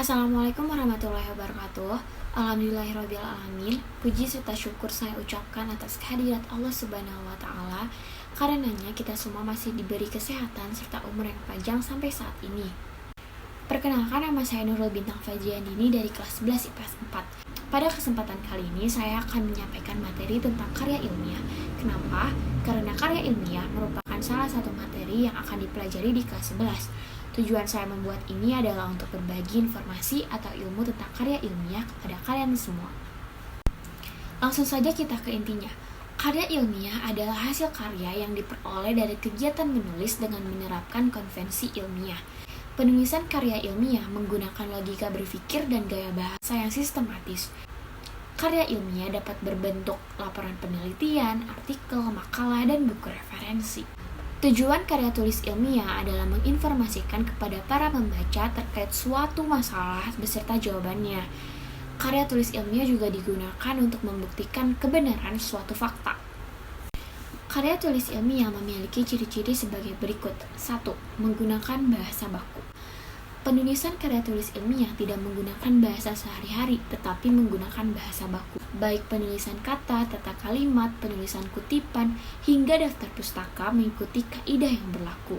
Assalamualaikum warahmatullahi wabarakatuh. Alhamdulillahirrabbilalamin. Puji serta syukur saya ucapkan atas kehadirat Allah Subhanahu wa Ta'ala. Karenanya kita semua masih diberi kesehatan serta umur yang panjang sampai saat ini. Perkenalkan, nama saya Nurul Bintang Fajiandini dari kelas 11 IPS 4. Pada kesempatan kali ini saya akan menyampaikan materi tentang karya ilmiah. Kenapa? Karena karya ilmiah merupakan salah satu materi yang akan dipelajari di kelas 11. Tujuan saya membuat ini adalah untuk berbagi informasi atau ilmu tentang karya ilmiah kepada kalian semua. Langsung saja kita ke intinya. Karya ilmiah adalah hasil karya yang diperoleh dari kegiatan menulis dengan menerapkan konvensi ilmiah. Penulisan karya ilmiah menggunakan logika berpikir dan gaya bahasa yang sistematis. Karya ilmiah dapat berbentuk laporan penelitian, artikel, makalah, dan buku referensi. Tujuan karya tulis ilmiah adalah menginformasikan kepada para pembaca terkait suatu masalah beserta jawabannya. Karya tulis ilmiah juga digunakan untuk membuktikan kebenaran suatu fakta. Karya tulis ilmiah memiliki ciri-ciri sebagai berikut. 1. Menggunakan bahasa baku. Penulisan karya tulis ilmiah tidak menggunakan bahasa sehari-hari, tetapi menggunakan bahasa baku. Baik penulisan kata, tata kalimat, penulisan kutipan, hingga daftar pustaka mengikuti kaidah yang berlaku.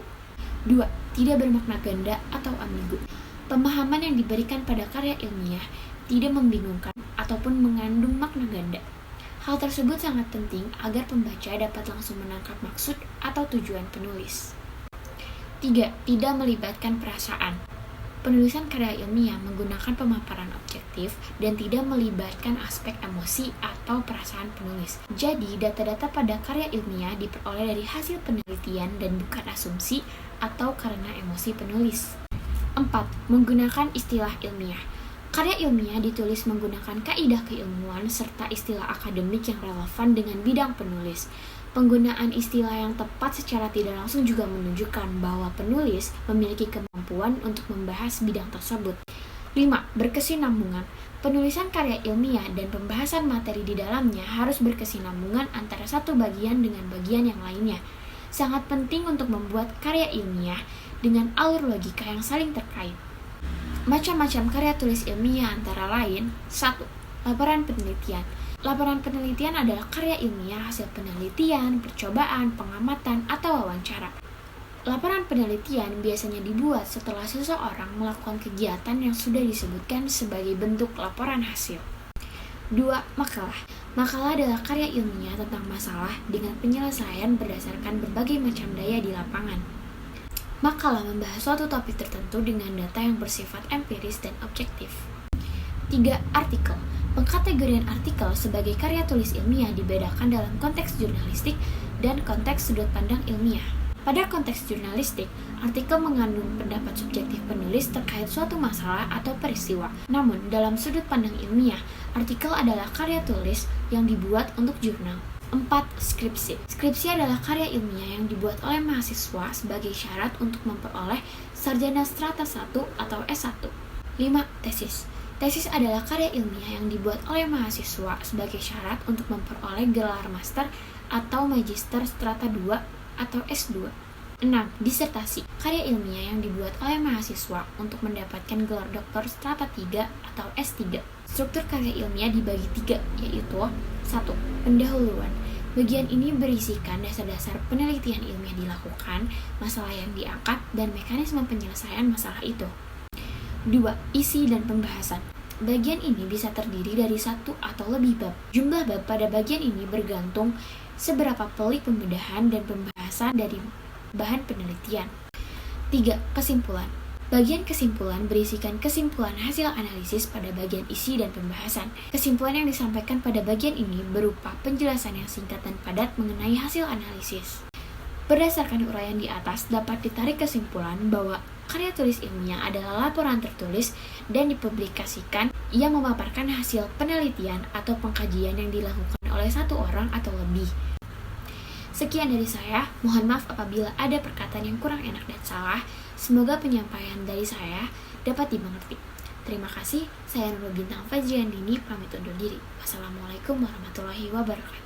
2. Tidak bermakna ganda atau ambigu. Pemahaman yang diberikan pada karya ilmiah tidak membingungkan ataupun mengandung makna ganda. Hal tersebut sangat penting agar pembaca dapat langsung menangkap maksud atau tujuan penulis. 3. Tidak melibatkan perasaan. Penulisan karya ilmiah menggunakan pemaparan objektif dan tidak melibatkan aspek emosi atau perasaan penulis. Jadi, data-data pada karya ilmiah diperoleh dari hasil penelitian dan bukan asumsi atau karena emosi penulis. 4. Menggunakan istilah ilmiah. Karya ilmiah ditulis menggunakan kaidah keilmuan serta istilah akademik yang relevan dengan bidang penulis. Penggunaan istilah yang tepat secara tidak langsung juga menunjukkan bahwa penulis memiliki kemampuan untuk membahas bidang tersebut. 5. Berkesinambungan. Penulisan karya ilmiah dan pembahasan materi di dalamnya harus berkesinambungan antara satu bagian dengan bagian yang lainnya. Sangat penting untuk membuat karya ilmiah dengan alur logika yang saling terkait. Macam-macam karya tulis ilmiah antara lain. 1. Laporan penelitian. Laporan penelitian adalah karya ilmiah hasil penelitian, percobaan, pengamatan, atau wawancara. Laporan penelitian biasanya dibuat setelah seseorang melakukan kegiatan yang sudah disebutkan sebagai bentuk laporan hasil. 2. Makalah. Makalah adalah karya ilmiah tentang masalah dengan penyelesaian berdasarkan berbagai macam daya di lapangan. Makalah membahas suatu topik tertentu dengan data yang bersifat empiris dan objektif. 3. Artikel. Pengkategorian artikel sebagai karya tulis ilmiah dibedakan dalam konteks jurnalistik dan konteks sudut pandang ilmiah. Pada konteks jurnalistik, artikel mengandung pendapat subjektif penulis terkait suatu masalah atau peristiwa. Namun, dalam sudut pandang ilmiah, artikel adalah karya tulis yang dibuat untuk jurnal. 4. Skripsi. Skripsi adalah karya ilmiah yang dibuat oleh mahasiswa sebagai syarat untuk memperoleh sarjana strata 1 atau S1. 5. Tesis. Tesis adalah karya ilmiah yang dibuat oleh mahasiswa sebagai syarat untuk memperoleh gelar master atau magister strata 2 atau S2. 6. Disertasi. Karya ilmiah yang dibuat oleh mahasiswa untuk mendapatkan gelar doktor strata 3 atau S3. Struktur karya ilmiah dibagi 3, yaitu 1. Pendahuluan. Bagian ini berisikan dasar-dasar penelitian ilmiah dilakukan, masalah yang diangkat, dan mekanisme penyelesaian masalah itu. 2. Isi dan pembahasan. Bagian ini bisa terdiri dari 1 atau lebih bab. Jumlah bab pada bagian ini bergantung seberapa pelik pembedahan dan pembahasan dari bahan penelitian. 3. Kesimpulan. Bagian kesimpulan berisikan kesimpulan hasil analisis pada bagian isi dan pembahasan. Kesimpulan yang disampaikan pada bagian ini berupa penjelasan yang singkat dan padat mengenai hasil analisis. Berdasarkan uraian di atas, dapat ditarik kesimpulan bahwa karya tulis ilmiah adalah laporan tertulis dan dipublikasikan yang memaparkan hasil penelitian atau pengkajian yang dilakukan oleh satu orang atau lebih. Sekian dari saya, mohon maaf apabila ada perkataan yang kurang enak dan salah. Semoga penyampaian dari saya dapat dimengerti. Terima kasih, saya Nurul Bintang Fajiandini, pamit undur diri. Wassalamualaikum warahmatullahi wabarakatuh.